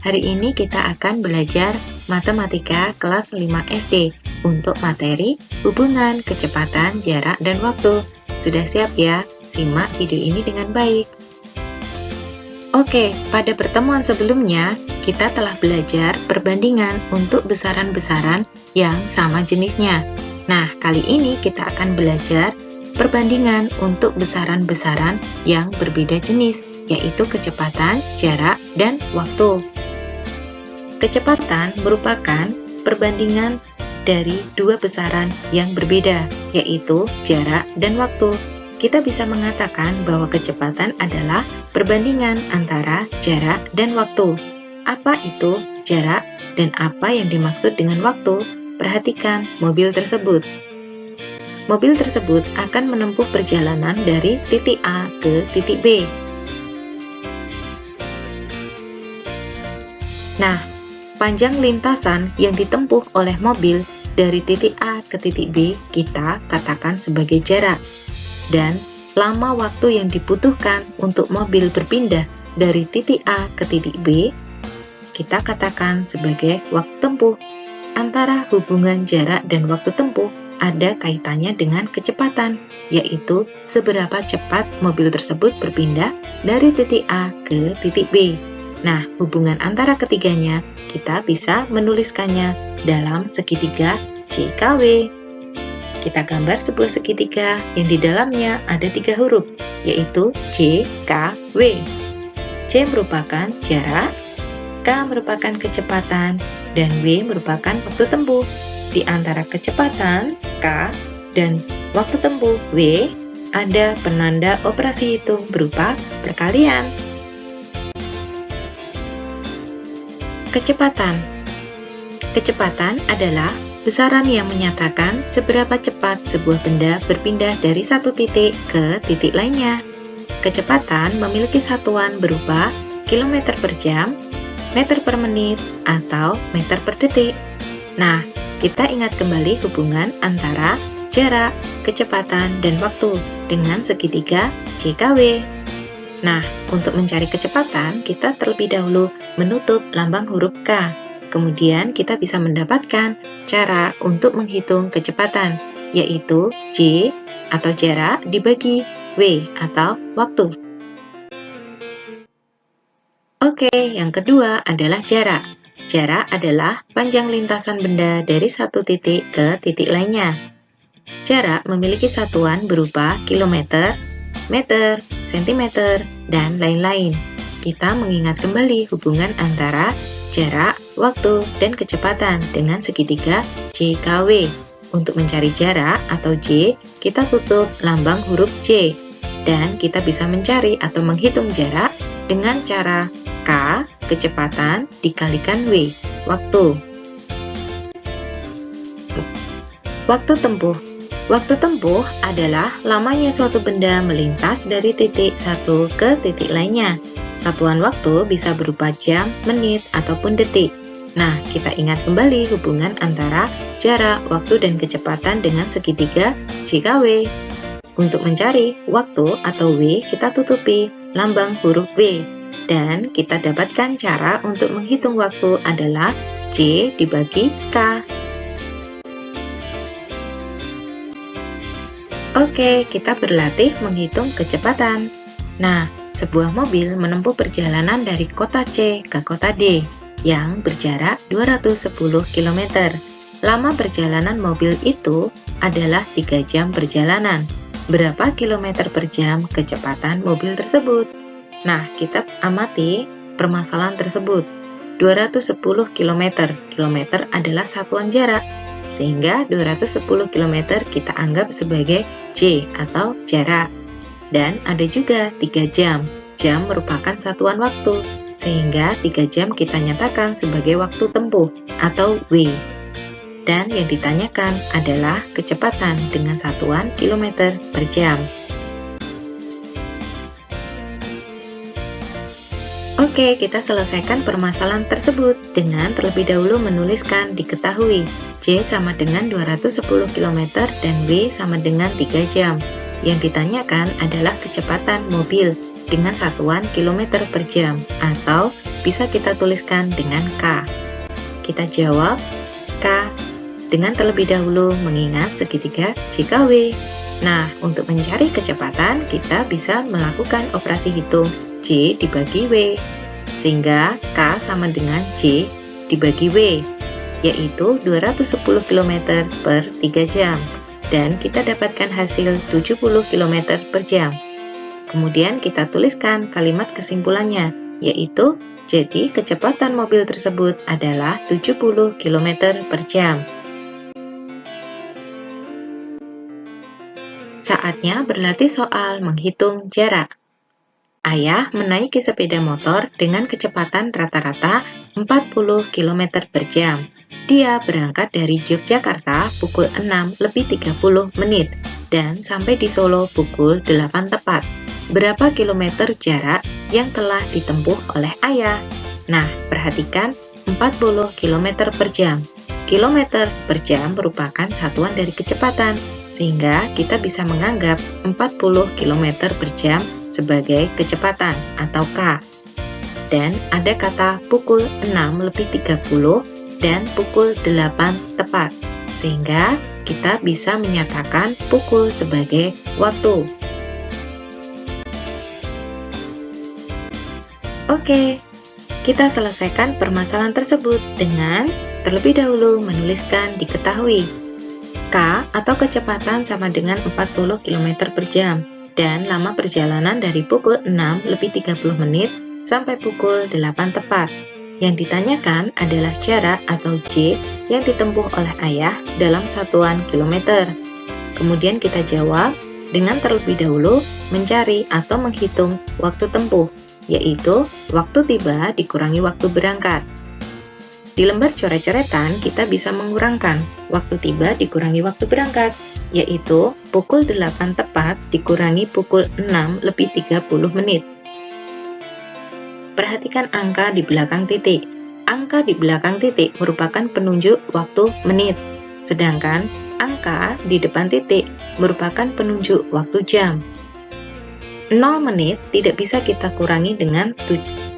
Hari ini kita akan belajar matematika kelas 5 SD untuk materi hubungan, kecepatan, jarak, dan waktu. Sudah siap ya? Simak video ini dengan baik. Oke, pada pertemuan sebelumnya, kita telah belajar perbandingan untuk besaran-besaran yang sama jenisnya. Nah, kali ini kita akan belajar perbandingan untuk besaran-besaran yang berbeda jenis, yaitu kecepatan, jarak, dan waktu. Kecepatan merupakan perbandingan dari dua besaran yang berbeda, yaitu jarak dan waktu. Kita bisa mengatakan bahwa kecepatan adalah perbandingan antara jarak dan waktu. Apa itu jarak dan apa yang dimaksud dengan waktu? Perhatikan mobil tersebut. Mobil tersebut akan menempuh perjalanan dari titik A ke titik B. Nah, panjang lintasan yang ditempuh oleh mobil dari titik A ke titik B kita katakan sebagai jarak. Dan lama waktu yang dibutuhkan untuk mobil berpindah dari titik A ke titik B kita katakan sebagai waktu tempuh. Antara hubungan jarak dan waktu tempuh ada kaitannya dengan kecepatan, yaitu seberapa cepat mobil tersebut berpindah dari titik A ke titik B. Nah, hubungan antara ketiganya kita bisa menuliskannya dalam segitiga JKW. Kita gambar sebuah segitiga yang di dalamnya ada 3 huruf, yaitu JKW. J merupakan jarak, K merupakan kecepatan, dan W merupakan waktu tempuh. Di antara kecepatan K dan waktu tempuh W ada penanda operasi hitung berupa perkalian. Kecepatan. Kecepatan adalah besaran yang menyatakan seberapa cepat sebuah benda berpindah dari satu titik ke titik lainnya. Kecepatan memiliki satuan berupa kilometer per jam, meter per menit, atau meter per detik. Nah, kita ingat kembali hubungan antara jarak, kecepatan, dan waktu dengan segitiga JKW. Nah, untuk mencari kecepatan, kita terlebih dahulu menutup lambang huruf K. Kemudian kita bisa mendapatkan cara untuk menghitung kecepatan, yaitu J atau jarak dibagi W atau waktu. Oke, yang kedua adalah jarak. Jarak adalah panjang lintasan benda dari satu titik ke titik lainnya. Jarak memiliki satuan berupa kilometer, meter, sentimeter, dan lain-lain. Kita mengingat kembali hubungan antara jarak, waktu, dan kecepatan dengan segitiga JKW. Untuk mencari jarak atau J, kita tutup lambang huruf J. Dan kita bisa mencari atau menghitung jarak dengan cara K, kecepatan, dikalikan W, waktu. Waktu tempuh. Waktu tempuh adalah lamanya suatu benda melintas dari titik satu ke titik lainnya. Satuan waktu bisa berupa jam, menit, ataupun detik. Nah, kita ingat kembali hubungan antara jarak, waktu, dan kecepatan dengan segitiga JKW. Untuk mencari waktu atau W, kita tutupi lambang huruf W. Dan kita dapatkan cara untuk menghitung waktu adalah J dibagi K. Oke, kita berlatih menghitung kecepatan. Nah, sebuah mobil menempuh perjalanan dari kota C ke kota D yang berjarak 210 km. Lama perjalanan mobil itu adalah 3 jam perjalanan. Berapa kilometer per jam kecepatan mobil tersebut? Nah, kita amati permasalahan tersebut. 210 km. Kilometer adalah satuan jarak. Sehingga 210 km kita anggap sebagai J atau jarak. Dan ada juga 3 jam. Jam merupakan satuan waktu, sehingga 3 jam kita nyatakan sebagai waktu tempuh atau W. Dan yang ditanyakan adalah kecepatan dengan satuan kilometer per jam. Oke, kita selesaikan permasalahan tersebut dengan terlebih dahulu menuliskan diketahui J sama dengan 210 km dan W sama dengan 3 jam. Yang ditanyakan adalah kecepatan mobil dengan satuan kilometer per jam, atau bisa kita tuliskan dengan K. Kita jawab K dengan terlebih dahulu mengingat segitiga JKW. Nah, untuk mencari kecepatan, kita bisa melakukan operasi hitung J dibagi W, sehingga K sama dengan J dibagi W, yaitu 210 km per 3 jam. Dan kita dapatkan hasil 70 km per jam. Kemudian kita tuliskan kalimat kesimpulannya, yaitu jadi kecepatan mobil tersebut adalah 70 km per jam. Saatnya berlatih soal menghitung jarak. Ayah menaiki sepeda motor dengan kecepatan rata-rata 40 km per jam. Dia berangkat dari Yogyakarta pukul 6:30 dan sampai di Solo pukul 8 tepat. Berapa kilometer jarak yang telah ditempuh oleh ayah? Nah, perhatikan 40 km per jam. Kilometer per jam merupakan satuan dari kecepatan, sehingga kita bisa menganggap 40 km per jam sebagai kecepatan atau K. Dan ada kata pukul 6:30 dan pukul 8 tepat, sehingga kita bisa menyatakan pukul sebagai waktu. Oke, kita selesaikan permasalahan tersebut dengan terlebih dahulu menuliskan diketahui. K atau kecepatan sama dengan 40 km per jam, dan lama perjalanan dari pukul 6:30 sampai pukul 8 tepat. Yang ditanyakan adalah jarak atau J yang ditempuh oleh ayah dalam satuan kilometer. Kemudian kita jawab dengan terlebih dahulu mencari atau menghitung waktu tempuh, yaitu waktu tiba dikurangi waktu berangkat. Di lembar coret-coretan kita bisa mengurangkan waktu tiba dikurangi waktu berangkat, yaitu pukul 8 tepat dikurangi pukul 6:30. Perhatikan angka di belakang titik. Angka di belakang titik merupakan penunjuk waktu menit, sedangkan angka di depan titik merupakan penunjuk waktu jam. 0 menit tidak bisa kita kurangi dengan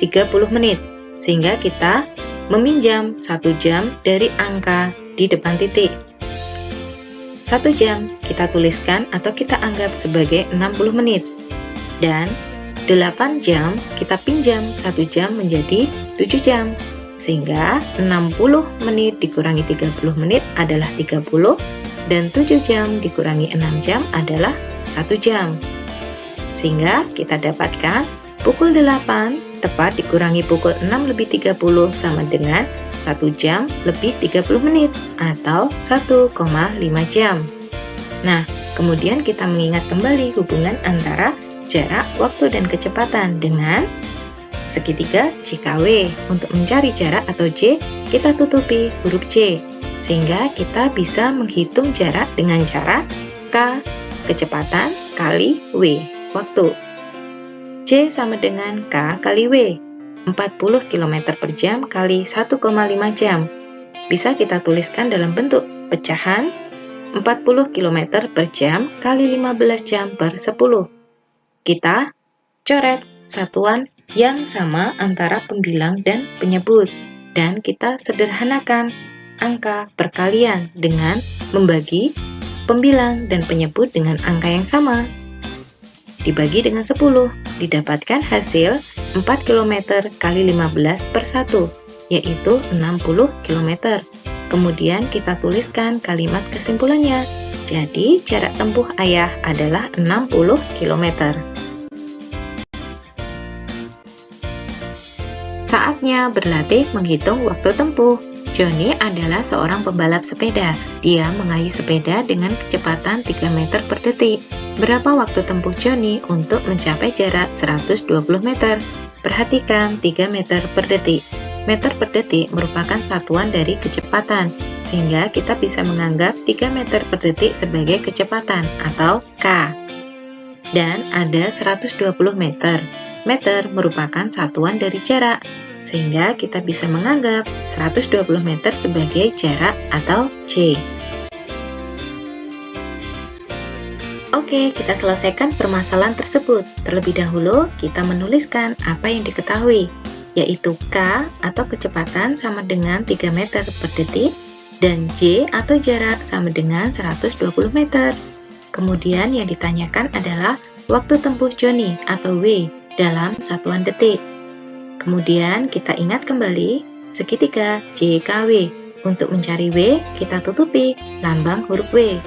30 menit, sehingga kita meminjam 1 jam dari angka di depan titik. 1 jam kita tuliskan atau kita anggap sebagai 60 menit, dan 8 jam kita pinjam 1 jam menjadi 7 jam, sehingga 60 menit dikurangi 30 menit adalah 30, dan 7 jam dikurangi 6 jam adalah 1 jam. Sehingga kita dapatkan pukul 8 tepat dikurangi pukul 6:30 sama dengan 1 jam lebih 30 menit atau 1,5 jam. Nah, kemudian kita mengingat kembali hubungan antara jarak, waktu, dan kecepatan dengan segitiga JKW. Untuk mencari jarak atau J, kita tutupi huruf J, sehingga kita bisa menghitung jarak dengan cara K, kecepatan, kali W, waktu. J sama dengan K kali W, 40 km per jam kali 1,5 jam. Bisa kita tuliskan dalam bentuk pecahan 40 km per jam kali 15 jam per 10. Kita coret satuan yang sama antara pembilang dan penyebut, dan kita sederhanakan angka perkalian dengan membagi pembilang dan penyebut dengan angka yang sama. Dibagi dengan 10, didapatkan hasil 4 km kali 15 per 1, yaitu 60 km. Kemudian kita tuliskan kalimat kesimpulannya. Jadi, jarak tempuh ayah adalah 60 km. Saatnya berlatih menghitung waktu tempuh. Johnny adalah seorang pembalap sepeda. Dia mengayuh sepeda dengan kecepatan 3 meter per detik. Berapa waktu tempuh Johnny untuk mencapai jarak 120 meter? Perhatikan 3 meter per detik. Meter per detik merupakan satuan dari kecepatan, sehingga kita bisa menganggap 3 meter per detik sebagai kecepatan atau K. Dan ada 120 meter. Meter merupakan satuan dari jarak, sehingga kita bisa menganggap 120 meter sebagai jarak atau J. Oke, Oke, kita selesaikan permasalahan tersebut. Terlebih dahulu, kita menuliskan apa yang diketahui, yaitu K atau kecepatan sama dengan 3 meter per detik, dan J atau jarak sama dengan 120 meter. Kemudian yang ditanyakan adalah waktu tempuh Joni atau W dalam satuan detik. Kemudian kita ingat kembali segitiga JKW. Untuk mencari W, kita tutupi lambang huruf W.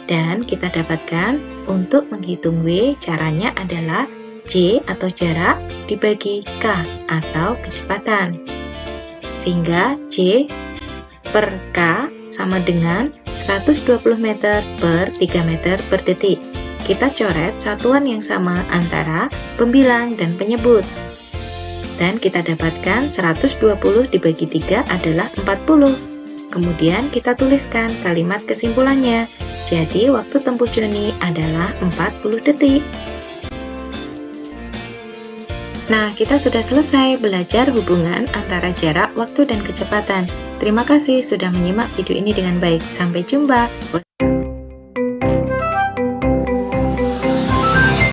Dan kita dapatkan untuk menghitung W, caranya adalah J atau jarak dibagi K atau kecepatan. Sehingga J per K sama dengan 120 meter per 3 meter per detik. Kita coret satuan yang sama antara pembilang dan penyebut. Dan kita dapatkan 120 dibagi 3 adalah 40. Kemudian kita tuliskan kalimat kesimpulannya. Jadi waktu tempuh Joni adalah 40 detik. Nah, kita sudah selesai belajar hubungan antara jarak, waktu, dan kecepatan. Terima kasih sudah menyimak video ini dengan baik. Sampai jumpa.